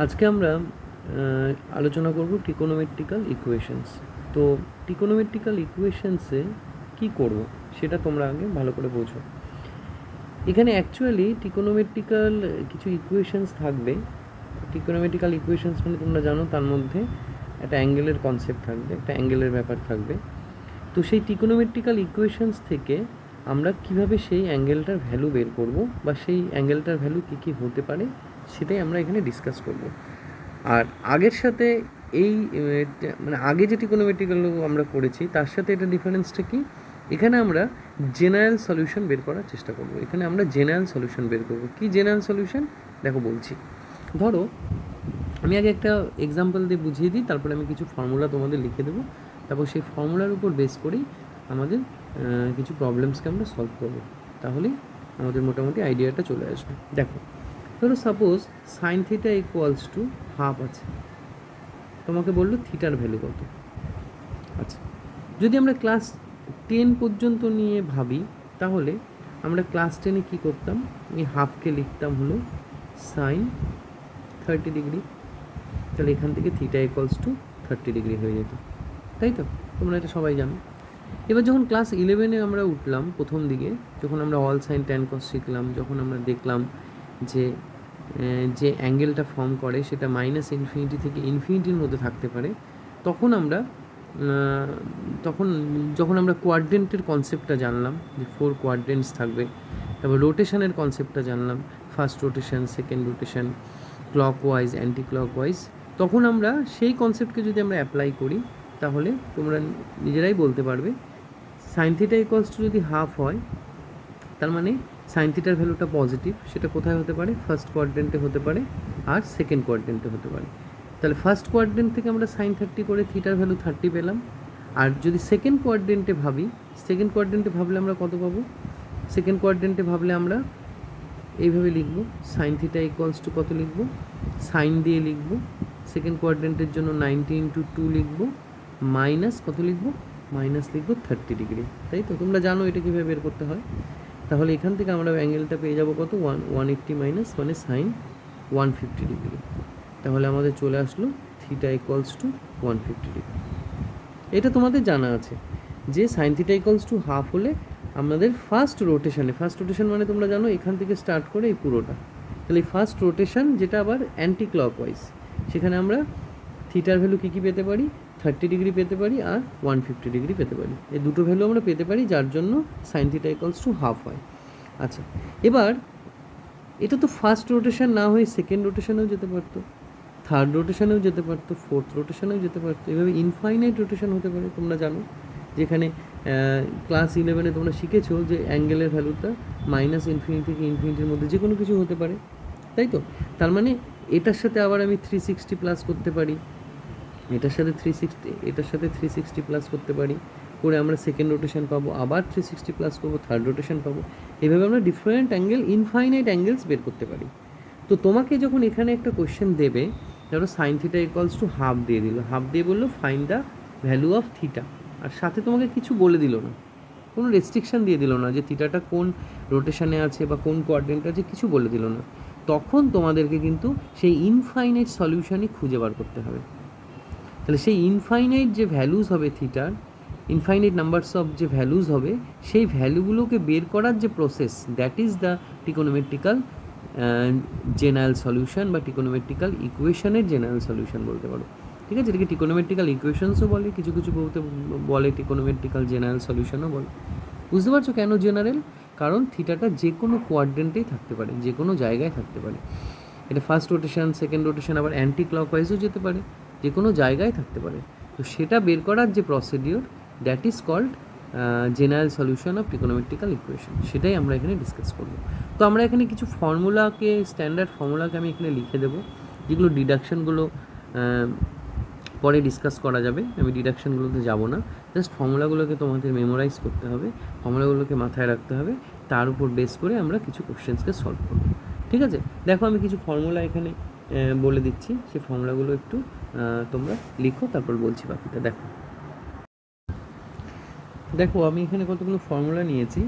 আজকে আমরা আলোচনা করব ট্রিকোনোমেট্রিক্যাল ইকুয়েশনস। তো ট্রিকোনোমেট্রিক্যাল ইকুয়েশনসে কী করব সেটা তোমরা আগে ভালো করে বোঝো। এখানে অ্যাকচুয়ালি ট্রিকোনোমেট্রিক্যাল কিছু ইকুয়েশনস থাকবে। ট্রিকোনোমেট্রিক্যাল ইকুয়েশনস মানে তোমরা জানো তার মধ্যে একটা অ্যাঙ্গেলের কনসেপ্ট থাকবে, একটা অ্যাঙ্গেলের ব্যাপার থাকবে। তো সেই ট্রিকোনোমেট্রিক্যাল ইকুয়েশনস থেকে আমরা কিভাবে সেই অ্যাঙ্গেলটার ভ্যালু বের করব বা সেই অ্যাঙ্গেলটার ভ্যালু কী কী হতে পারে সেটাই আমরা এখানে ডিসকাস করব। আর আগের সাথে এই মানে আগে যে ট্রিকোনোমেট্রিক্যাল আমরা করেছি তার সাথে এটা ডিফারেন্সটা কি, এখানে আমরা জেনারেল সলিউশন বের করার চেষ্টা করব। এখানে আমরা জেনারেল সলিউশন বের করব। কি জেনারেল সলিউশন দেখো বলছি। ধরো আমি আগে একটা এক্সাম্পল দিয়ে বুঝিয়ে দিই, তারপরে আমি কিছু ফর্মুলা তোমাদের লিখে দেবো, তারপর সেই ফর্মুলার উপর বেস করেই আমাদের কিছু প্রবলেমসকে আমরা সলভ করবো, তাহলেই আমাদের মোটামুটি আইডিয়াটা চলে আসবে। দেখো ধরো suppose sign theta equals to half আছে, তোমাকে বললো থিটার ভ্যালু কত। আচ্ছা, যদি আমরা ক্লাস 10 পর্যন্ত নিয়ে ভাবি তাহলে আমরা ক্লাস 10-এ কী করতাম, এই হাফকে লিখতাম হলো সাইন 30 ডিগ্রি, তাহলে এখান থেকে থিটা ইকুয়ালস টু 30 ডিগ্রি হয়ে যেত, তাই তো? তোমরা এটা সবাই জানো। এবার যখন ক্লাস 11-এ আমরা উঠলাম, প্রথম দিকে যখন আমরা অল সাইন ট্যান কস শিখলাম, যখন আমরা দেখলাম যে যে অ্যাঙ্গেলটা ফর্ম করে সেটা মাইনাস ইনফিনিটি থেকে ইনফিনিটির মধ্যে থাকতে পারে, তখন আমরা যখন আমরা কোয়াড্রেন্টের কনসেপ্টটা জানলাম যে 4 কোয়াড্রেন্টস থাকবে, তারপর রোটেশনের কনসেপ্টটা জানলাম, first rotation, second rotation, clock wise, anti clock wise, তখন আমরা সেই কনসেপ্টকে যদি আমরা অ্যাপ্লাই করি তাহলে তোমরা নিজেরাই বলতে পারবে সাইন থিটা ইকুয়ালস টু যদি হাফ হয়, তার মানে সাইন থিটার ভ্যালুটা পজিটিভ। সেটা কোথায় হতে পারে? ফার্স্ট কোয়াড্রেন্টে হতে পারে আর সেকেন্ড কোয়াড্রেন্টে হতে পারে। তাহলে ফার্স্ট কোয়াড্রেন্ট থেকে আমরা সাইন 30 করে থিটার ভ্যালু 30 পেলাম। আর যদি সেকেন্ড কোয়াড্রেন্টে ভাবি, সেকেন্ড কোয়াড্রেন্টে ভাবলে আমরা কত পাবো? সেকেন্ড কোয়াড্রেন্টে ভাবলে আমরা এইভাবে লিখব, সাইন থিটা ইকুয়ালস টু কত লিখব? সাইন দিয়ে লিখব, সেকেন্ড কোয়াড্রেন্টের জন্য 90 ইন্টু 2 লিখব, মাইনাস কত লিখব? মাইনাস লিখব 30 ডিগ্রি, তাই তো? তোমরা জানো এটা কীভাবে বের করতে হয়। তাহলে এখান থেকে আমরা অ্যাঙ্গেলটা পেয়ে যাব কত? 180 মাইনাস মানে সাইন 150 ডিগ্রি। তাহলে আমাদের চলে আসলো থিটা ইকুয়ালস টু 150 ডিগ্রি। এটা তোমাদের জানা আছে যে sine theta equals to half হলে আমাদের ফার্স্ট রোটেশন মানে তোমরা জানো এখান থেকে স্টার্ট করে এই পুরোটা, তাহলে এই ফার্স্ট রোটেশন যেটা আবার অ্যান্টি ক্লক ওয়াইজ, সেখানে আমরা থিটার ভ্যালু কী কী পেতে পারি? 30 ডিগ্রি পেতে পারি আর 150 ডিগ্রি পেতে পারি। এই দুটো ভ্যালু আমরা পেতে পারি, যার জন্য sign theta equals to half হয়। আচ্ছা, এবার এটা তো ফার্স্ট রোটেশন না হয়ে সেকেন্ড রোটেশনেও যেতে পারতো, থার্ড রোটেশনেও যেতে পারতো, ফোর্থ রোটেশনেও যেতে পারতো, এভাবে ইনফাইনাইট রোটেশন হতে পারে। তোমরা জানো যেখানে ক্লাস 11-এ তোমরা শিখেছো যে অ্যাঙ্গেলের ভ্যালুটা মাইনাস ইনফিনিটি থেকে ইনফিনিটির মধ্যে যে কোনো কিছু হতে পারে, তাই তো? তার মানে এটার সাথে আবার আমি 360 প্লাস করতে পারি, এটার সাথে 360, এটার সাথে 360 প্লাস করতে পারি, করে আমরা সেকেন্ড রোটেশন পাবো, আবার 360 প্লাস করবো, থার্ড রোটেশন পাবো। এভাবে আমরা ডিফারেন্ট অ্যাঙ্গেল, ইনফাইনাইট অ্যাঙ্গেলস বের করতে পারি। তো তোমাকে যখন এখানে একটা কোয়েশ্চেন দেবে, ধরো sine theta equals to half দিয়ে দিল, হাফ দিয়ে বললো find the value of theta, আর সাথে তোমাকে কিছু বলে দিল না, কোনো রেস্ট্রিকশান দিয়ে দিল না যে থিটাটা কোন রোটেশনে আছে বা কোন কোয়াড্রেন্টে আছে, কিছু বলে দিল না। তখন তোমাদেরকে কিন্তু সেই ইনফাইনাইট সলিউশনই খুঁজে বার করতে হবে। তাহলে সেই ইনফাইনাইট যে ভ্যালুজ হবে থিটার, ইনফাইনাইট নাম্বারস অফ যে ভ্যালুজ হবে, সেই ভ্যালুগুলোকে বের করার যে process, that is the trigonometrical general solution বা ট্রিকোনোমেট্রিক্যাল ইকুয়েশনের জেনারেল সলিউশন বলতে পারো। ঠিক আছে, এটাকে ট্রিকোনোমেট্রিক্যাল ইকুয়েশনসও বলে, কিছু কিছু বলে ট্রিকোনোমেট্রিক্যাল জেনারেল সলিউশনও বলে। বুঝতে পারছো কেন জেনারেল? কারণ থিটাটা যে কোনো কোয়াড্রেন্টেই থাকতে পারে, যে কোনো জায়গায় থাকতে পারে। এটা ফার্স্ট রোটেশন, সেকেন্ড রোটেশন, আবার অ্যান্টি ক্লকওয়াইজও যেতে পারে, যে কোনো জায়গায় থাকতে পারে। তো সেটা বের করার যে procedure, that is called general solution of trigonometrical equation, সেটাই আমরা এখানে ডিসকাস করব। তো আমরা এখানে কিছু ফর্মুলাকে, স্ট্যান্ডার্ড ফর্মুলাকে আমি এখানে লিখে দেবো, যেগুলো ডিডাকশানগুলো পরে ডিসকাস করা যাবে। আমি ডিডাকশানগুলোতে যাব না, জাস্ট ফর্মুলাগুলোকে তোমাদের মেমোরাইজ করতে হবে, ফর্মুলাগুলোকে মাথায় রাখতে হবে, তার উপর বেস করে আমরা কিছু কোশ্চেন্সকে সলভ করব। ঠিক আছে, দেখো আমি কিছু ফর্মুলা এখানে বলে দিচ্ছি, সেই ফর্মুলাগুলো একটু তোমরা লিখো, তারপর বলছি বাকিটা। দেখো আমি এখানে কতগুলো ফর্মুলা নিয়েছি,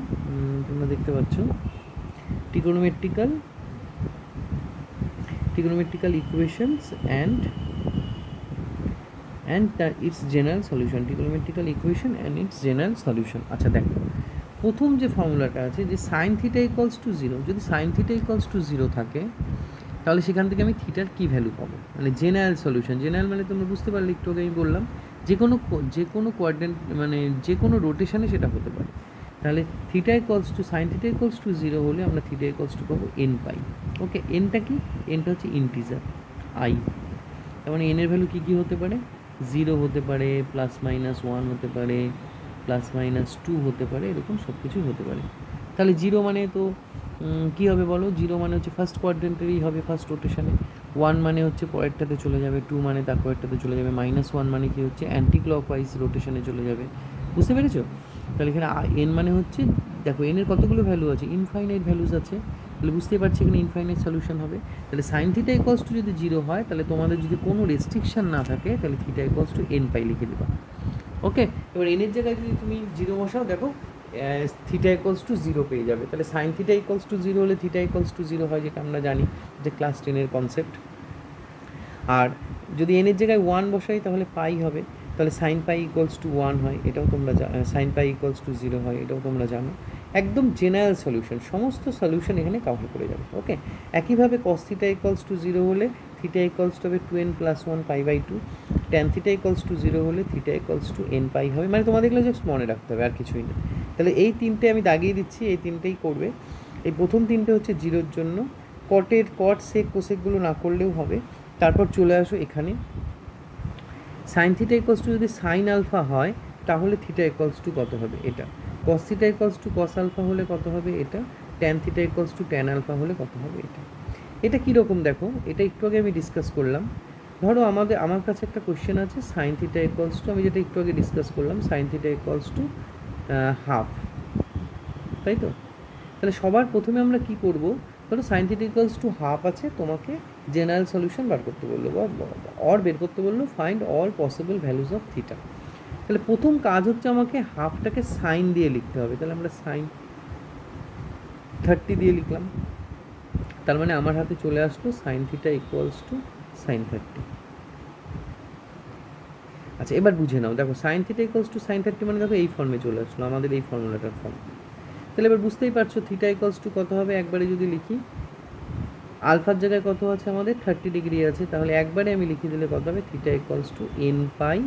trigonometrical equations and its general solution, trigonometrical equation and its general solution. আচ্ছা দেখো প্রথম যে ফর্মুলাটা আছে যে sine theta equals to zero, যদি sine theta equals to zero থাকে তাহলে সেখান থেকে আমি থিটার কী ভ্যালু পাবো, মানে জেনারেল সলিউশন। জেনারেল মানে তোমরা বুঝতে পারলে, একটু আগে আমি বললাম যে কোনো কোয়াড্রেন্ট মানে যে কোনো রোটেশনে সেটা হতে পারে। তাহলে theta equals to sign theta equals to zero হলে আমরা থিটা ইকুয়ালস টু পাবো এন পাই। ওকে, এনটা কি? এনটা হচ্ছে ইন্টিজার আই। তার মানে এনের ভ্যালু কী কী হতে পারে? জিরো হতে পারে, প্লাস মাইনাস ওয়ান হতে পারে, প্লাস মাইনাস টু হতে পারে, এরকম সব কিছুই হতে পারে। তাহলে জিরো মানে তো কী হবে বলো? জিরো মানে হচ্ছে ফার্স্ট কোয়াড্রেন্টেরই হবে, ফার্স্ট রোটেশনে। ওয়ান মানে হচ্ছে পরেরটাতে চলে যাবে, টু মানে তার পরেরটাতে চলে যাবে, মাইনাস ওয়ান মানে কি হচ্ছে অ্যান্টি ক্লকওয়াইজ রোটেশনে চলে যাবে। বুঝতে পেরেছো? তাহলে এখানে এন মানে হচ্ছে, দেখো এনের কতগুলো ভ্যালু আছে, ইনফাইনাইট ভ্যালুস আছে, তাহলে বুঝতেই পারছি এখানে ইনফাইনাইট সলিউশন হবে। তাহলে সাইন থিটা ইকুয়ালস টু যদি জিরো হয় তাহলে তোমাদের যদি কোনো রেস্ট্রিকশন না থাকে তাহলে থিটা ইকুয়ালস টু এন পাই লিখে দেবা। ওকে, এবার এনের জায়গায় যদি তুমি জিরো বসাও, দেখো থিটা ইকুয়ালস টু জিরো পেয়ে যাবে। তাহলে sign theta equals to zero হলে থিটা ইকুয়ালস টু জিরো হয়, যেটা আমরা জানি যে ক্লাস 10-এর কনসেপ্ট। আর যদি এনের জায়গায় ওয়ান বসাই তাহলে পাই হবে, তাহলে sine pi equals to one হয়, এটাও তোমরা sine pi equals to zero হয়, এটাও তোমরা জানো। একদম জেনারেল সলিউশন, সমস্ত সলিউশন এখানে কভার করে যাবে। ওকে, একইভাবে cos theta equals to zero হলে থিটা ইকুয়ালস টু হবে 2n + 1 π/2, tan theta equals to zero হলে theta equals to n pi হবে। মানে তোমাদের এগুলো জাস্ট মনে রাখতে হবে, আর কিছুই না। তাহলে এই তিনটে আমি দাগিয়ে দিচ্ছি, এই তিনটেই করবে। এই প্রথম তিনটে হচ্ছে জিরোর জন্য, কট সেক কোসেকগুলো না করলেও হবে। তারপর চলে আসো এখানে, সাইন থিটা ইকুয়ালস টু যদি সাইন আলফা হয় তাহলে থিটা ইকুয়ালস টু কত হবে? এটা। Cos theta equals to cos alpha হলে কত হবে? এটা। Tan theta equals to tan alpha হলে কত হবে? এটা। এটা কীরকম দেখো, এটা একটু আগে আমি ডিসকাস করলাম। ধরো আমার কাছে একটা কোয়েশ্চেন আছে, সাইন থিটা ইকুয়ালস টু, আমি যেটা একটু আগে ডিসকাস করলাম, sign theta equals to half, তাই তো? তাহলে সবার প্রথমে আমরা কি করব? ধরো sine theta equals to half আছে, তোমাকে জেনারেল সলিউশন বার করতে বললো বা বের করতে বললো, find all possible values of theta. তাহলে প্রথম কাজ হচ্ছে আমাকে হাফটাকে সাইন দিয়ে লিখতে হবে। তাহলে আমরা সাইন 30 দিয়ে লিখলাম, তার মানে আমার হাতে চলে আসলো sine theta equals to sine 30। আচ্ছা, এবার বুঝে নাও, দেখো sine theta equals to sine 30 মানে দেখো এই ফর্মে চলে আসলো, আমাদের এই ফর্মুলাটার ফর্ম। তাহলে এবার বুঝতেই পারছো থিটা ইকুয়ালস টু কত হবে। একবারে যদি লিখি, আলফার জায়গায় কত আছে আমাদের? 30 ডিগ্রি আছে, তাহলে একবারে আমি লিখে দিলে কত হবে? Theta equals to N pi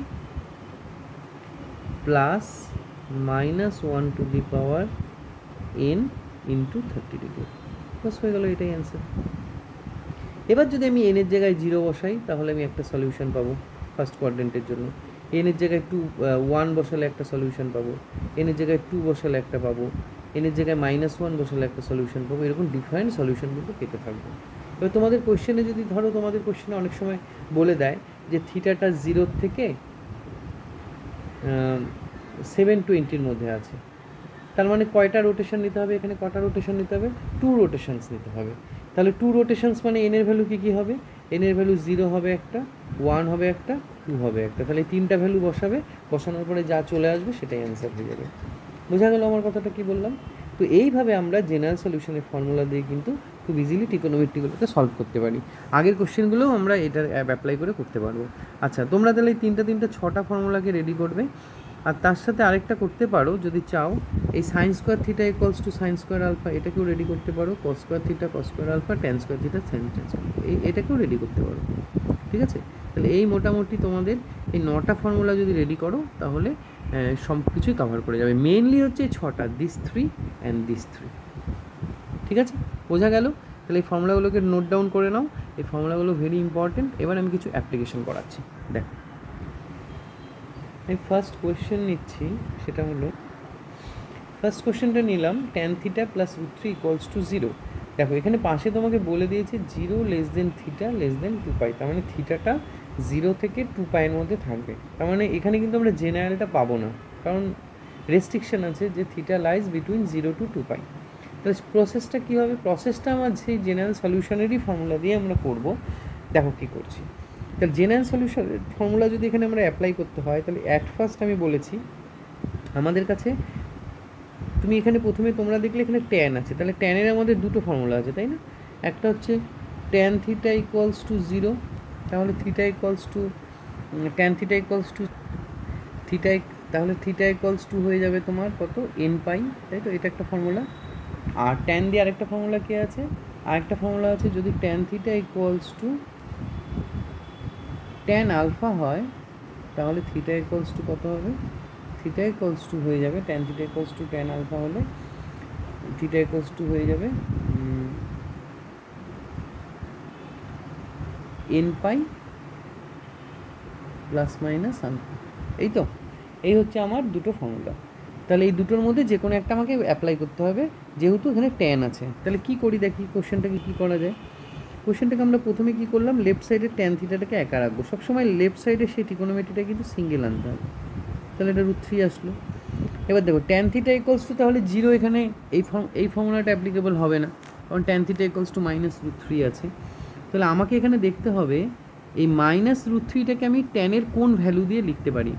plus minus 1 to the power N into 30 degree. বাস হয়ে গেল, এটাই অ্যান্সার। এবার যদি আমি এনের জায়গায় জিরো বসাই তাহলে আমি একটা সলিউশন পাবো ফার্স্ট কোয়াড্রেন্টের জন্য। এনের জায়গায় 1 বসালে একটা সলিউশন পাবো, এনের জায়গায় 2 বসালে একটা পাবো, এনের জায়গায় -1 বসালে একটা সলিউশন পাবো, এরকম ডিফারেন্ট সলিউশন কিন্তু পেতে থাকবো। এবার তোমাদের কোয়েশ্চেনে যদি ধরো, তোমাদের কোয়েশ্চেনে অনেক সময় বলে দেয় যে থিটাটা 0 থেকে 720-র মধ্যে আছে, তার মানে কয়টা রোটেশন নিতে হবে? এখানে কটা রোটেশন নিতে হবে? 2 রোটেশনস নিতে হবে। তাহলে 2 রোটেশনস মানে এনের ভ্যালু কী কী হবে? এনের ভ্যালু 0 হবে একটা, 1 হবে একটা, 2 হবে একটা। তাহলে 3টা ভ্যালু বসাবে, বসানোর পরে যা চলে আসবে সেটাই অ্যান্সার হয়ে যাবে। বোঝা গেল আমার কথাটা কী বললাম? তো এইভাবে আমরা জেনারেল সলিউশনের ফর্মুলা দিয়ে কিন্তু খুব ইজিলি ট্রিগোনোমেট্রিগুলোকে সলভ করতে পারি। আগের কোশ্চেনগুলোও আমরা এটা অ্যাপ্লাই করে করতে পারবো। আচ্ছা, তোমরা তাহলে এই তিনটা 6টা ফর্মুলাকে রেডি করবে। আর তার সাথে আরেকটা করতে পারো যদি চাও, এই sine square theta equals to sine square alpha, এটাকেও রেডি করতে পারো। Cos square theta cos square alpha, tan square theta sine tan square, এটাকেও রেডি করতে পারো। ঠিক আছে? তাহলে এই মোটামুটি তোমাদের এই 9টা ফর্মুলা যদি রেডি করো তাহলে সব কিছুই কভার করে যাবে। মেনলি হচ্ছে এই 6টা, দিস 3 অ্যান্ড দিস 3। ঠিক আছে, বোঝা গেল? তাহলে এই ফর্মুলাগুলোকে নোট ডাউন করে নাও, এই ফর্মুলাগুলো ভেরি ইম্পর্টেন্ট। এবার আমি কিছু অ্যাপ্লিকেশন করাচ্ছি, দেখো। আমি ফার্স্ট কোয়েশ্চেন নিচ্ছি, সেটা হলো ফার্স্ট কোয়েশ্চেনটা নিলাম, tan theta plus √3 equals to 0। দেখো এখানে পাশে তোমাকে বলে দিয়েছে 0 less than theta less than 2π, তার মানে থিটাটা 0 থেকে 2π-এর মধ্যে থাকবে। তার মানে এখানে কিন্তু আমরা জেনারেলটা পাবো না, কারণ রেস্ট্রিকশন আছে যে থিটা লাইজ বিটুইন 0 to 2π। তাহলে প্রসেসটা কী হবে? প্রসেসটা আমার সেই জেনারেল সলিউশনেরই ফর্মুলা দিয়ে আমরা করব। দেখো কী করছি। তাহলে জেনারেল সলিউশনের ফর্মুলা যদি এখানে আমরা অ্যাপ্লাই করতে হয়, তাহলে অ্যাট ফার্স্ট আমি বলেছি আমাদের কাছে, তুমি এখানে প্রথমে তোমরা দেখলে এখানে ট্যান আছে, তাহলে ট্যানের আমাদের দুটো ফর্মুলা আছে, তাই না? একটা হচ্ছে ট্যান থিটা ইকুয়ালস টু 0, তাহলে theta equals to tan theta equals two theta, তাহলে থিটা ইকুয়ালস টু হয়ে যাবে তোমার কত, এন পাই, তাই তো? এটা একটা ফর্মুলা। আর ট্যান দিয়ে আরেকটা ফর্মুলা কী আছে, আরেকটা ফর্মুলা আছে, যদি tan theta equals to tan alpha হয় তাহলে থিটা ইকুয়ালস টু কত হবে, থিটা ইকুয়ালস টু হয়ে যাবে, tan theta equals to tan alpha হলে থিটা ইকুয়ালস টু হয়ে যাবে n pi plus minus alpha. এই তো, এই হচ্ছে আমার দুটো ফর্মুলা। তাহলে এই দুটোর মধ্যে যে কোনো একটা আমাকে অ্যাপ্লাই করতে হবে, যেহেতু এখানে ট্যান আছে। তাহলে কী করি দেখি, কোশ্চেনটাকে কী করা যায়। কোশ্চেনটাকে আমরা প্রথমে কী করলাম, লেফট সাইডের ট্যান থিটাটাকে একা রাখবো। সবসময় লেফট সাইডের সেই ট্রিগোনোমেট্রিটা কিন্তু সিঙ্গেল আনতে হবে। তাহলে এটা √3 আসলো। এবার দেখো ট্যান থিটা ইকুয়ালস টু, তাহলে 0 এখানে এই ফর্মুলাটা অ্যাপ্লিকেবল হবে না, কারণ ট্যান থিটা ইকুয়ালস টু -√3 আছে। তাহলে আমাকে এখানে দেখতে হবে এই -√3টাকে আমি ট্যানের কোন ভ্যালু দিয়ে লিখতে পারি।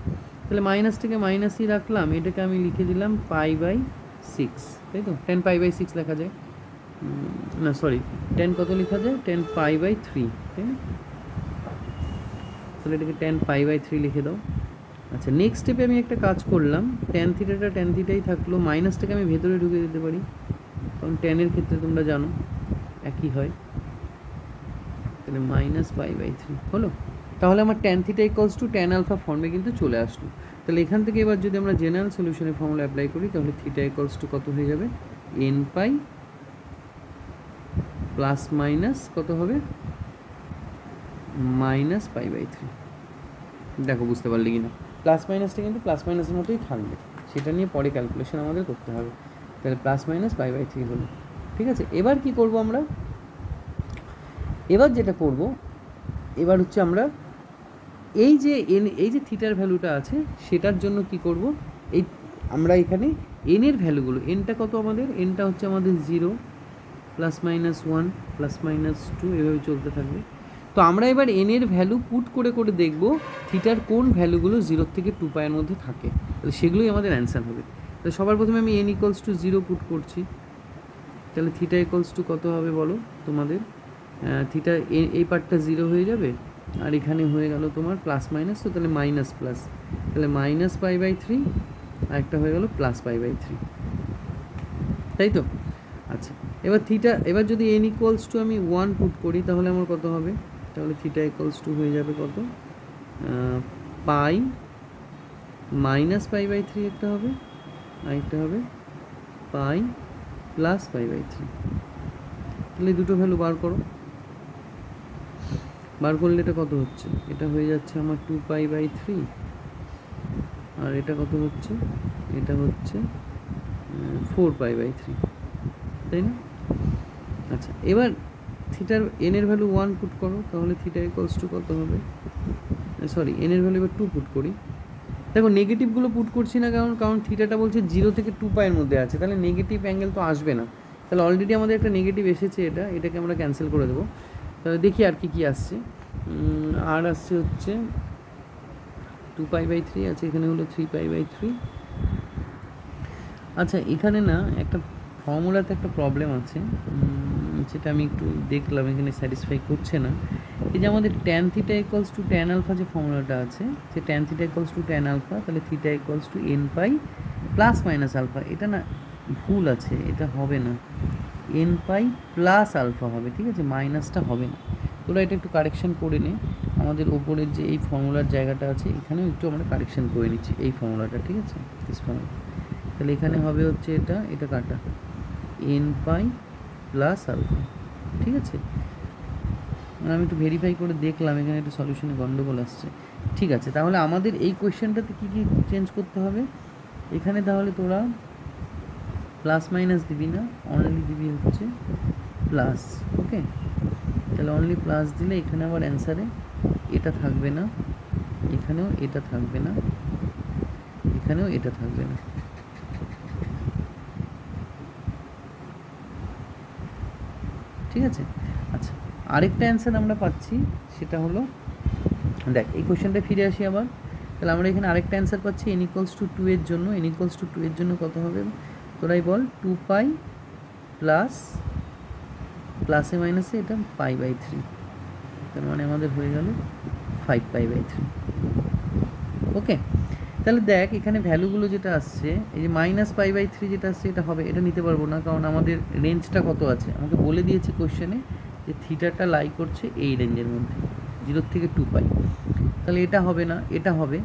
তাহলে মাইনাসটাকে মাইনাসই রাখলাম, এটাকে আমি লিখে দিলাম π/6, তাই তো? 10π/6 লেখা যায়, না সরি 10 কত লেখা যায়, 10π/3, তাই না? তাহলে এটাকে 10π/3 লিখে দাও। আচ্ছা, নেক্সট স্টেপে আমি একটা কাজ করলাম, ট্যান থিটাটা ট্যান থিটাই থাকলো, মাইনাসটাকে আমি ভেতরে ঢুকে দিতে পারি, কারণ ট্যানের ক্ষেত্রে তোমরা জানো একই হয়। তাহলে -π/3 হলো। তাহলে আমার tan theta equals to tan alpha ফর্মে কিন্তু চলে আসলো। তাহলে এখান থেকে এবার যদি আমরা জেনারেল সলিউশনের ফর্মুলা অ্যাপ্লাই করি, তাহলে থিটা ইকুয়ালস টু কত হয়ে যাবে, এন পাই প্লাস মাইনাস কত হবে, -π/3। দেখো বুঝতে পারলে কি না, প্লাস মাইনাসটা কিন্তু প্লাস মাইনাসের মতোই থাকবে, সেটা নিয়ে পরে ক্যালকুলেশন আমাদের করতে হবে। তাহলে +-π/3 হলো, ঠিক আছে। এবার কি করব আমরা, এবার যেটা করব, এবার হচ্ছে আমরা এই যে থিটার ভ্যালুটা আছে সেটার জন্য কি করব, এই আমরা এখানে এনের ভ্যালুগুলো, এনটা কত আমাদের, এনটা হচ্ছে আমাদের 0 +-1 +-2 এভাবে চলতে থাকবে। তো আমরা এবার এনের ভ্যালু পুট করে করে দেখব থিটার কোন ভ্যালুগুলো 0 থেকে 2π এর মধ্যে থাকে, তাহলে সেগুলোই আমাদের অ্যান্সার হবে। তাহলে সবার প্রথমে আমি n = 0 পুট করছি, তাহলে থিটা ইকুয়ালস টু কত হবে বলো তোমাদের, থিটা এই পার্টটা 0 হয়ে যাবে, আর এখানে হয়ে গেল তোমার প্লাস মাইনাস, তো তাহলে মাইনাস প্লাস, তাহলে -π/3, আর একটা হয়ে গেল +π/3, তাই তো? আচ্ছা, এবার থিটা, এবার যদি n ইকুয়ালস টু আমি 1 পুট করি তাহলে আমার কত হবে, তাহলে থিটা ইকুয়ালস টু হয়ে যাবে কত, পাই -π/3 একটা হবে, আর একটা হবে পাই +π/3। তাহলে দুটো ভ্যালু বার করো, বার করলে এটা কত হচ্ছে, এটা হয়ে যাচ্ছে আমার 2π/3, আর এটা কত হচ্ছে, এটা হচ্ছে 4π/3, তাই না? আচ্ছা, এবার থিটার এনের ভ্যালু 1 পুট করো, তাহলে থিটা ইকুয়ালস টু কত হবে, সরি এনের ভ্যালু এবার 2 পুট করি। দেখো নেগেটিভগুলো পুট করছি না, কারণ থিটাটা বলছে 0 থেকে 2π এর মধ্যে আছে, তাহলে নেগেটিভ অ্যাঙ্গেল তো আসবে না। তাহলে অলরেডি আমাদের একটা নেগেটিভ এসেছে, এটাকে আমরা ক্যান্সেল করে দেবো। তাহলে দেখি আর কি আসছে, আর আসছে হচ্ছে 2π/3 আছে, এখানে হলো 3π/3। আচ্ছা, এখানে না একটা ফর্মুলাতে একটা প্রবলেম আছে, সেটা আমি একটু দেখলাম, এখানে স্যাটিসফাই করছে না। এই যে আমাদের tan theta equals to tan alpha যে ফর্মুলাটা আছে, যে tan theta equals to tan alpha, তাহলে theta equals to n pi plus minus alpha, এটা না ভুল আছে, এটা হবে না, n পাই প্লাস আলফা হবে, ঠিক আছে, মাইনাসটা হবে না। তোরা এটা একটু কারেকশন করে নে, আমাদের ওপরের যে এই ফর্মুলার জায়গাটা আছে এখানেও একটু আমরা কারেকশন করে নিচ্ছি এই ফর্মুলাটা, ঠিক আছে, দিস ফর্মুলা। তাহলে এখানে হবে হচ্ছে এটা কাটা n পাই প্লাস আলফা, ঠিক আছে। আমি একটু ভেরিফাই করে দেখলাম, এখানে একটু সলিউশনে গন্ডগোল আসছে, ঠিক আছে। তাহলে আমাদের এই কোয়েশ্চেনটাতে কী কী চেঞ্জ করতে হবে, এখানে তাহলে তোরা প্লাস মাইনাস দিবি না, অনলি দিবি হচ্ছে প্লাস, ওকে। তাহলে অনলি প্লাস দিলে এখানে আবার অ্যান্সারে এটা থাকবে না, এখানেও এটা থাকবে না, এখানেও এটা থাকবে না, ঠিক আছে। আচ্ছা, আরেকটা অ্যান্সার আমরা পাচ্ছি, সেটা হলো, দেখ এই কোয়েশ্চেনটা ফিরে আসি আবার। তাহলে আমরা এখানে আরেকটা অ্যান্সার পাচ্ছি n = 2 এর জন্য, n = 2 এর জন্য কত হবে তোরাই বল, 2π প্লাস প্লাসে মাইনাসে এটা π/3, তার মানে আমাদের হয়ে গেল 5π/3। ওকে, তাহলে দেখ এখানে ভ্যালুগুলো যেটা আসছে, এই যে -π/3 যেটা আসছে এটা হবে, এটা নিতে পারবো না, কারণ আমাদের রেঞ্জটা কত আছে আমাকে বলে দিয়েছে কোশ্চেনে যে থিটাটা লাই করছে এই রেঞ্জের মধ্যে 0 থেকে 2π। তাহলে এটা হবে না, এটা হবে,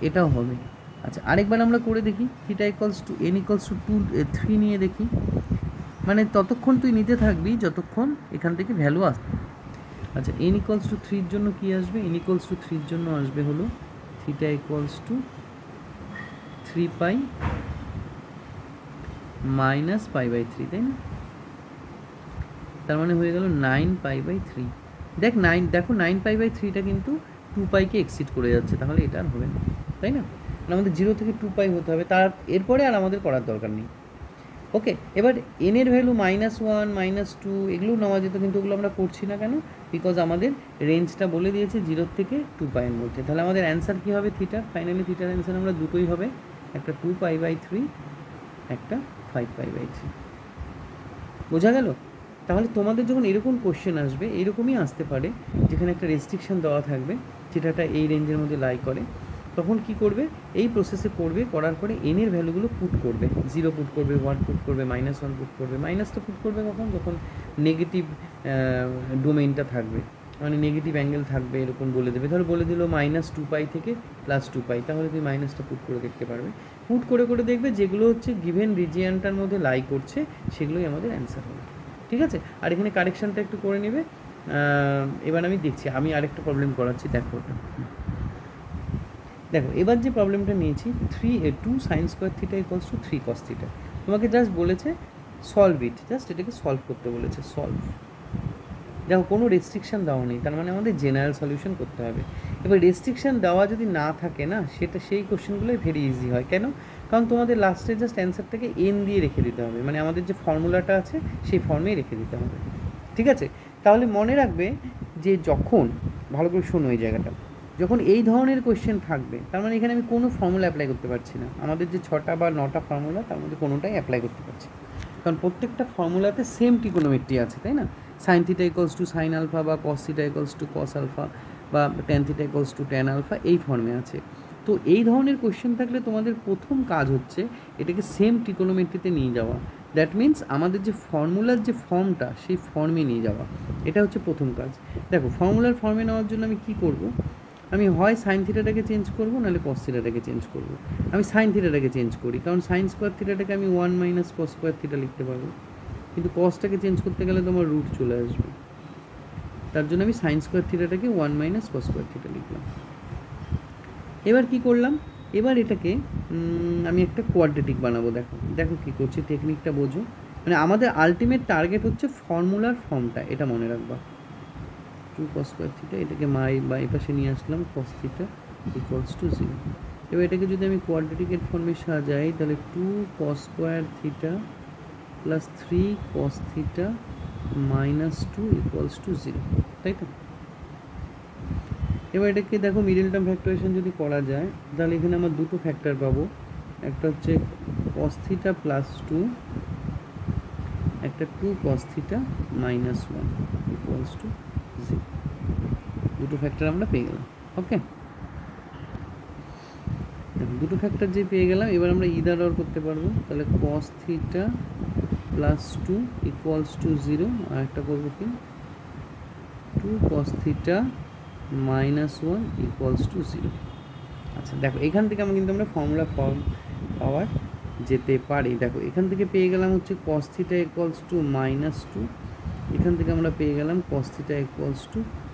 এটাও হবে। আচ্ছা, আরেকবার আমরা করে দেখি, থিটা n = 3 নিয়ে দেখি। মানে ততক্ষণ তুই নিতে থাকবি যতক্ষণ এখান থেকে ভ্যালু আসবে। আচ্ছা, n = 3 জন্য কি আসবে? n = 3 জন্য আসবে হলো থিটা = 3π - π/3, তাই না? তার মানে হয়ে গেল 9π/3। দেখো 9π/3টা কিন্তু 2πকে এক্সিড করে যাচ্ছে, তাহলে এটা আর হবে না, তাই না? আমাদের 0 থেকে 2π হতে হবে, তার এরপরে আর আমাদের করার দরকার নেই। ওকে, এবার n এর ভ্যালু -1 -2 এগুলো নেওয়া যেত, কিন্তু ওগুলো আমরা করছি না কেন? বিকজ আমাদের রেঞ্জটা বলে দিয়েছে 0 থেকে 2π এর মধ্যে। তাহলে আমাদের অ্যান্সার কী হবে? থিটার ফাইনালি থিটার অ্যান্সার আমরা দুটোই হবে, একটা 2π/3, একটা 5π/3। বোঝা গেল? তাহলে তোমাদের যখন এরকম কোশ্চেন আসবে, এরকমই আসতে পারে, যেখানে একটা রেস্ট্রিকশন দেওয়া থাকবে যেটাটা এই রেঞ্জের মধ্যে লাই করে, তখন কি করবে? এই প্রসেসে করবে, করার পরে n এর ভ্যালুগুলো পুট করবে, 0 পুট করবে, 1 পুট করবে, -1 পুট করবে। মাইনাসটা পুট করবে কখন? যখন নেগেটিভ ডোমেইনটা থাকবে, মানে নেগেটিভ অ্যাঙ্গেল থাকবে, এরকম বলে দেবে। ধরো বলে দিল -2π থেকে +2π, তাহলে তুমি মাইনাসটা পুট করে দেখতে পারবে। পুট করে করে দেখবে যেগুলো হচ্ছে গিভেন রিজিয়ানটার মধ্যে লাই করছে, সেগুলোই আমাদের অ্যান্সার হবে। ঠিক আছে? আর এখানে কারেকশানটা একটু করে নেবে। এবার আমি দেখছি, আমি আরেকটা প্রবলেম করাচ্ছি, দেখো ওটা। দেখো এবার যে প্রবলেমটা নিয়েছি, 2 sin² θ = 3 cos θ। তোমাকে জাস্ট বলেছে সলভ ইট, জাস্ট এটাকে সলভ করতে বলেছে, সলভ। দেখো কোনো রেস্ট্রিকশান দেওয়া নেই, তার মানে আমাদের জেনারেল সলিউশন করতে হবে। এবার রেস্ট্রিকশান দেওয়া যদি না থাকে না, সেই কোশ্চেনগুলোই ভেরি ইজি হয়। কেন? কারণ তোমাদের লাস্টে জাস্ট অ্যান্সারটাকে n দিয়ে রেখে দিতে হবে, মানে আমাদের যে ফর্মুলাটা আছে সেই ফর্মেই রেখে দিতে হবে। ঠিক আছে? তাহলে মনে রাখবে যে যখন, ভালো করে শোনো এই জায়গাটা, যখন এই ধরনের কোয়েশ্চেন থাকবে, তার মানে এখানে আমি কোনো ফর্মুলা অ্যাপ্লাই করতে পারছি না। আমাদের যে 6টা বা 9টা ফর্মুলা, তার মধ্যে কোনোটাই অ্যাপ্লাই করতে পারছি না, কারণ প্রত্যেকটা ফর্মুলাতে সেম ট্রিগোনোমেট্রি আছে, তাই না? sin θ = sin α, বা cos θ = cos α, বা tan θ = tan α, এই ফর্মে আছে। তো এই ধরনের কোয়েশ্চেন থাকলে তোমাদের প্রথম কাজ হচ্ছে এটাকে সেম ট্রিগোনোমেট্রিতে নিয়ে যাওয়া। দ্যাট মিন্স আমাদের যে ফর্মুলার যে ফর্মটা, সেই ফর্মে নিয়ে যাওয়া, এটা হচ্ছে প্রথম কাজ। দেখো ফর্মুলার ফর্মে নেওয়ার জন্য আমি কী করব? আমি হয় সাইন থিটাটাকে চেঞ্জ করবো, নাহলে কস থিটাটাকে চেঞ্জ করবো। আমি সাইন থিটাটাকে চেঞ্জ করি, কারণ sin² θটাকে আমি 1 - cos² θ লিখতে পারবো, কিন্তু কসটাকে চেঞ্জ করতে গেলে তোমার রুট চলে আসবে, তার জন্য আমি sin² θটাকে 1 - cos² θ লিখলাম। এবার কি করলাম? এবার এটাকে আমি একটা কোয়াড্রেটিক বানাবো। দেখো দেখো কী করছি, টেকনিকটা বোঝো। মানে আমাদের আলটিমেট টার্গেট হচ্ছে ফর্মুলার ফর্মটা, এটা মনে রাখবা। 2 cos² θ, এটাকে বাই পাশে নিয়ে আসলাম, cos θ = 0। এবার এটাকে যদি আমি কোয়াড্রেটিকের ফর্মে সাজাই, তাহলে 2 cos² θ + 3 cos θ - 2 = 0, তাই তো? এবার এটাকে দেখো মিডল টার্ম ফ্যাক্টরাইজেশন যদি করা যায়, তাহলে এখানে আমার দুটো ফ্যাক্টর পাবো, একটা হচ্ছে cos θ + 2, একটা 2 cos θ - 1 = 0। দুটো ফ্যাক্টর আমরা পেয়ে গেলাম। ওকে, দুটো ফ্যাক্টর যে পেয়ে গেলাম, এবার আমরা ইদার অর করতে পারবো। তাহলে cos θ + 2 = 0, আর একটা করবো কি 2 cos θ - 1 = 0। আচ্ছা দেখো এখান থেকে কিন্তু আমরা ফর্ম পাওয়ার যেতে পারি। দেখো এখান থেকে পেয়ে গেলাম হচ্ছে cos θ = -2, এখান থেকে আমরা পেয়ে গেলাম cos θ =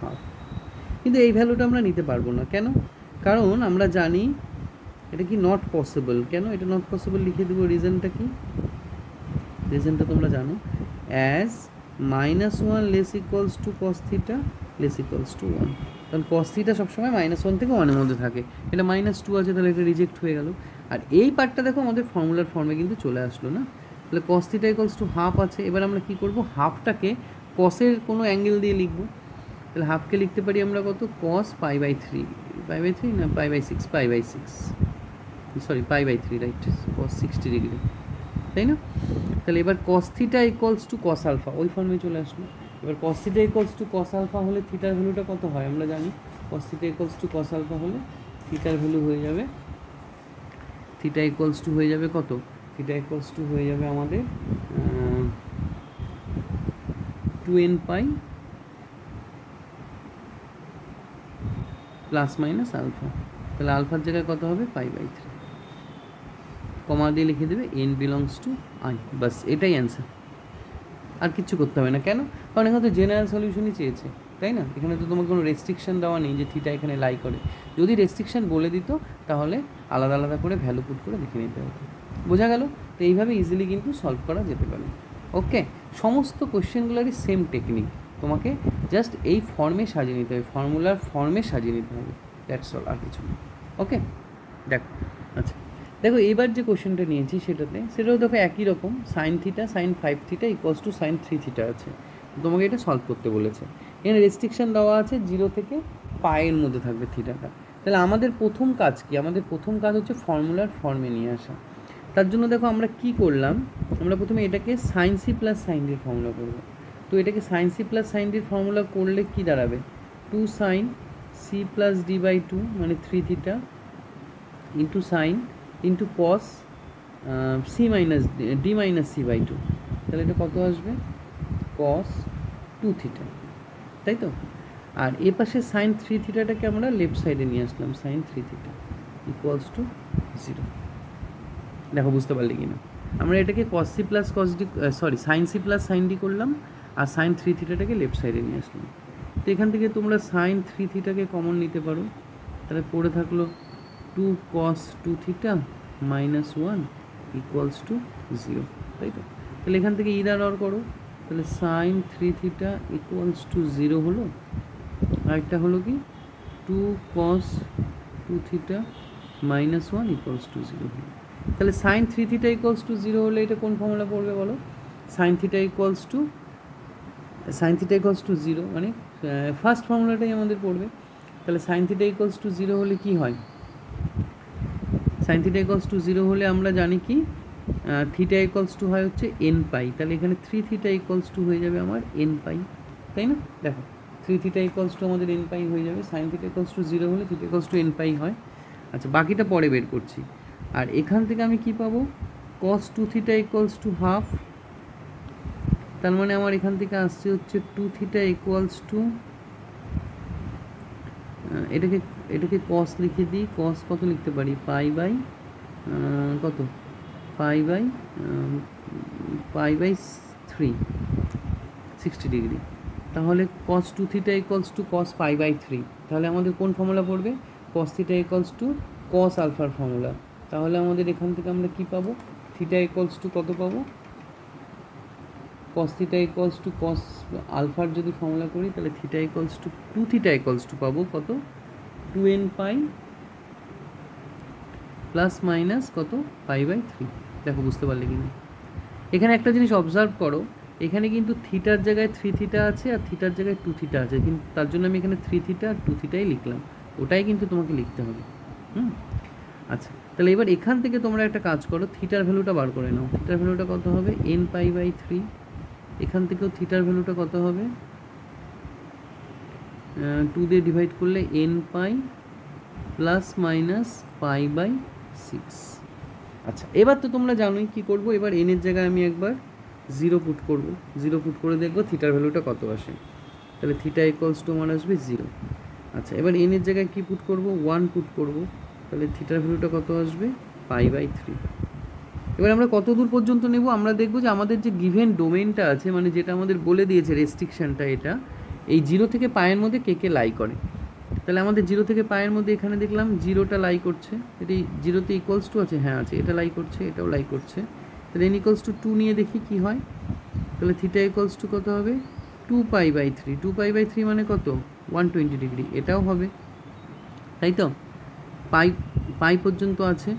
½ কিন্তু এই ভ্যালুটা আমরা নিতে পারবো না। কেন? কারণ আমরা জানি এটা কি নট পসিবল। কেন এটা নট পসিবল লিখে দেবো, রিজনটা কি? রিজনটা তোমরা জানো, অ্যাজ -1 <= cos θ <= 1, কারণ cos θ সবসময় -1 থেকে 1 এর মধ্যে থাকে। এটা -2 আছে, তাহলে এটা রিজেক্ট হয়ে গেল। আর এই পার্টটা দেখো আমাদের ফর্মুলার ফর্মে কিন্তু চলে আসলো না। তাহলে cos θ = ½ আছে। এবার আমরা কি করব? হাফটাকে কসের কোনো অ্যাঙ্গেল দিয়ে লিখব। তাহলে হাফকে লিখতে পারি আমরা কত? cos π/3 না π/6, সরি π/3, রাইট, cos 60 ডিগ্রি। তাই না? তাহলে এবার cos theta equals to cos alpha, ওই ফর্মে চলে আসলো। এবার cos theta equals to cos alpha হলে থিটার ভ্যালুটা কত হয় আমরা জানি। Cos theta equals to cos alpha হলে থিটার ভ্যালু হয়ে যাবে, থিটা ইকুয়ালস টু হয়ে যাবে কত, থিটা ইকুয়ালস টু হয়ে যাবে আমাদের 2n পাই প্লাস মাইনাস আলফা। তাহলে আলফার জায়গায় কত হবে, π/3, কমা দিয়ে লিখে দেবে n বিলংস টু i, বাস এটাই অ্যান্সার। আর কিছু করতে হবে না। কেন? কারণ এখানে তো জেনারেল সলিউশনই চেয়েছে, তাই না? এখানে তো তোমার কোনো রেস্ট্রিকশন দেওয়া নেই যে থিটা এখানে লাই করে। যদি রেস্ট্রিকশন বলে দিত তাহলে আলাদা আলাদা করে ভ্যালু পুট করে দেখে নিতে হতো। বোঝা গেল? তো এইভাবে ইজিলি কিন্তু সলভ করা যেতে পারে। ওকে, সমস্ত কোশ্চেনগুলোরই সেম টেকনিক, তোমাকে জাস্ট এই ফর্মে সাজিয়ে নিতে হবে, ফর্মুলার ফর্মে সাজিয়ে নিতে হবে, দ্যাটস অল, আর কিছু না। ওকে, দেখো, আচ্ছা দেখো এবার যে কোশ্চেনটা নিয়েছি সেটাও দেখো একই রকম, sine theta sine 5 theta equals to sine 3 theta আছে। তোমাকে এটা সলভ করতে বলেছে। এখানে রেস্ট্রিকশন দেওয়া আছে 0 থেকে পায়ের মধ্যে থাকবে থিটাটা। তাহলে আমাদের প্রথম কাজ কি? আমাদের প্রথম কাজ হচ্ছে ফর্মুলার ফর্মে নিয়ে আসা। তার জন্য দেখো আমরা কি করলাম, আমরা প্রথমে এটাকে সাইন সি প্লাস সাইন ডির ফর্মুলা করবো। তো এটাকে সাইন সি প্লাস সাইন ডির ফর্মুলা করলে কি দাঁড়াবে, 2 sine C plus D by 2 মানে 3 theta into sine into cos C minus D minus C by 2। তাহলে এটা কত আসবে, কস 2 থিটা, তাই তো? আর এ পাশে সাইন 3 থিটাটাকে আমরা লেফট সাইডে নিয়ে আসলাম, সাইন 3 থিটা ইকুয়ালস টু 0। দেখো বুঝতে পারলে কি না? আমরা এটাকে cos C plus cos D, sorry sine C plus sine D করলাম, আর সাইন 3 থিটাটাকে লেফট সাইডে নিয়ে আসলাম। তো এখান থেকে তোমরা সাইন 3 থিটাকে কমন নিতে পারো। তাহলে পড়ে থাকলো 2 cos 2 theta minus 1 equals to 0, তাই তো? তাহলে এখান থেকে ইদার অর করো, তাহলে সাইন 3 থিটা ইকুয়ালস টু 0 হলো, আরেকটা হলো কি 2 cos 2 theta minus 1 equals to 0 হলো। তাহলে সাইন 3 থিটা ইকুয়ালস টু 0 হলে এটা কোন ফর্মুলা পড়বে বলো? সাইন থিটা ইকুয়ালস টু 0 মানে ফার্স্ট ফর্মুলাটাই আমাদের পড়বে। তাহলে সাইন থিটা ইকুয়ালস টু 0 হলে কি হয়, সাইন থিটা ইকুয়ালস টু 0 হলে আমরা জানি কি থিটা ইকুয়ালস টু হয় হচ্ছে n পাই। তাহলে এখানে 3 থিটা ইকুয়ালস টু হয়ে যাবে আমার n পাই, তাই না? দেখো 3 থিটা ইকুয়ালস টু আমাদের n পাই হয়ে যাবে, সাইন থিটা ইকুয়ালস টু 0 হলে থিটা ইকুয়ালস টু n পাই হয়। আচ্ছা বাকিটা পরে বের করছি। আর এখান থেকে আমি কি পাবো, cos 2 theta equals to half. তার মানে আমার এখান থেকে আসছে হচ্ছে 2 থিটা ইকুয়ালস টু, এটাকে cos লিখে দিই, cos কত লিখতে পারি, পাই বাই কত, পাই বাই 3 60 ডিগ্রি। তাহলে cos 2 theta equals two cos π/3। তাহলে আমাদের কোন ফর্মুলা পড়বে, cos theta equals two cos আলফার ফর্মুলা। তাহলে আমাদের এখান থেকে আমরা কি পাবো, থিটা ইকুয়ালস টু কত পাবো, cos theta equals two cos আলফার যদি ফর্মুলা করি তাহলে theta equals two 2 theta equals two পাবো কত, 2n পাই প্লাস মাইনাস কত, π/3। দেখো বুঝতে পারলে কি না? এখানে একটা জিনিস অবজার্ভ করো, এখানে কিন্তু থিটার জায়গায় 3 থিটা আছে আর থিটার জায়গায় 2 থিটা আছে, কিন্তু তার জন্য আমি এখানে 3 থিটা আর 2 থিটাই লিখলাম, ওটাই কিন্তু তোমাকে লিখতে হবে। আচ্ছা তাহলে এবার এখান থেকে তোমরা একটা কাজ করো, থিটার ভ্যালুটা বার করে নাও। থিটার ভ্যালুটা কত হবে, n π/3। এখান থেকেও থিটার ভ্যালুটা কত হবে, 2 দিয়ে ডিভাইড করলে n পাই প্লাস মাইনাস π/6। আচ্ছা এবার তো তোমরা জানোই কী করবো, এবার n এর জায়গায় আমি একবার 0 পুট করবো, 0 পুট করে দেখবো থিটার ভ্যালুটা কত আসে। তাহলে থিটা ইকুয়ালস টু আমার আসবে 0। আচ্ছা এবার n এর জায়গায় কী পুট করবো, 1 পুট করবো, তাহলে থিটার ভ্যালুটা কত আসবে, π/3। এবার আমরা কত দূর পর্যন্ত নেব, আমরা দেখবো যে আমাদের যে গিভেন ডোমেনটা আছে, মানে যেটা আমাদের বলে দিয়েছে রেস্ট্রিকশানটা, এটা এই 0 থেকে পায়ের মধ্যে কে লাই করে। তাহলে আমাদের 0 থেকে পায়ের মধ্যে এখানে দেখলাম 0টা লাই করছে, এটি 0তে ইকুয়ালস টু আছে, হ্যাঁ আছে, এটা লাই করছে, এটাও লাই করছে। তাহলে n ইকুয়ালস টু 2 নিয়ে দেখি কি হয়। তাহলে থিটা ইকুয়ালস টু কত হবে, 2 π/3। 2 π/3 মানে কত, 120 ডিগ্রি, এটাও হবে, তাই তো? পাই পর্যন্ত আছে।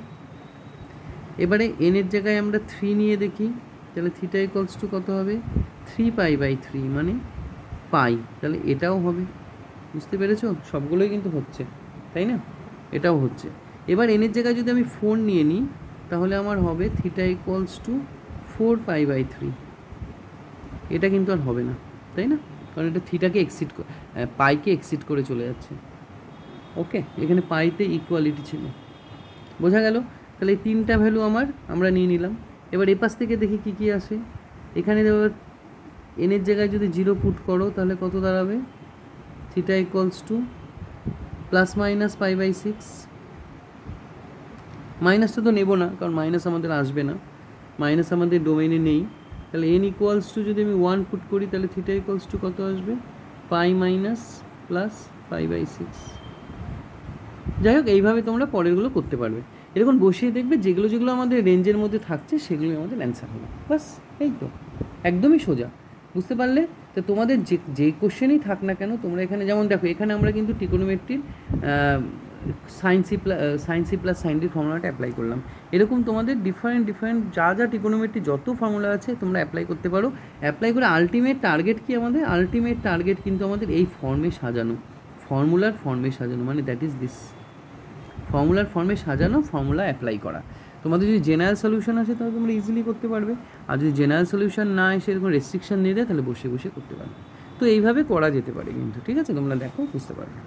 এবারে n এর জায়গায় আমরা 3 নিয়ে দেখি, তাহলে থিটা ইকুয়ালস টু কত হবে, 3 π/3 মানে পাই, তাহলে এটাও হবে। বুঝতে পেরেছো? সবগুলোই কিন্তু হচ্ছে, তাই না? এটাও হচ্ছে। এবার n এর জায়গায় যদি আমি 4 নিয়ে নিই তাহলে আমার হবে থিটা ইকুয়ালস টু 4π/3, এটা কিন্তু আর হবে না, তাই না? কারণ এটা থিটাকে পাইকে এক্সিট করে চলে যাচ্ছে। ওকে, এখানে পাইতে ইকুয়ালিটি ছিল, বোঝা গেল? তাহলে এই তিনটা ভ্যালু আমরা নিয়ে নিলাম। এবার এপাশ থেকে দেখি কী কী আসে। এখানে এবার এনের জায়গায় যদি 0 পুট করো তাহলে কত দাঁড়াবে? Theta equals to ±π/6। মাইনাসটা তো নেব না, কারণ মাইনাস আমাদের আসবে না, মাইনাস আমাদের ডোমেইনে নেই। তাহলে n ইকুয়ালস টু যদি আমি 1 পুট করি তাহলে থিটা ইকুয়ালস টু কত আসবে? পাই মাইনাস প্লাস π/6। যাই হোক, এইভাবে তোমরা পরেরগুলো করতে পারবে। এরকম বসিয়ে দেখবে যেগুলো যেগুলো আমাদের রেঞ্জের মধ্যে থাকছে সেগুলোই আমাদের অ্যান্সার হবে। বাস, এই তো, একদমই সোজা। বুঝতে পারলে? তো তোমাদের যে কোশ্চেনই থাক না কেন, তোমরা এখানে যেমন দেখো, এখানে আমরা কিন্তু ট্রিকোনোমেট্রির সাইন সি প্লাস সাইন ডির ফর্মুলাটা অ্যাপ্লাই করলাম। এরকম তোমাদের ডিফারেন্ট যা ট্রিকোনোমেট্রি যত ফর্মুলা আছে তোমরা অ্যাপ্লাই করতে পারো। অ্যাপ্লাই করে আলটিমেট টার্গেট কি আমাদের? আলটিমেট টার্গেট কিন্তু আমাদের এই ফর্মে সাজানো, ফর্মুলার ফর্মে সাজানো, মানে দ্যাট ইজ দিস, ফর্মুলার ফর্মে সাজানো, ফর্মুলা অ্যাপ্লাই করা। তোমাদের যদি জেনারেল সলিউশন আসে তাহলে তোমরা ইজিলি করতে পারবে, আর যদি জেনারেল সলিউশন না এসে এরকম রেস্ট্রিকশন দিয়ে দেয় তাহলে বসে বসে করতে পারবে। তো এইভাবে করা যেতে পারে কিন্তু, ঠিক আছে? তোমরা দেখো, বুঝতে পারবে।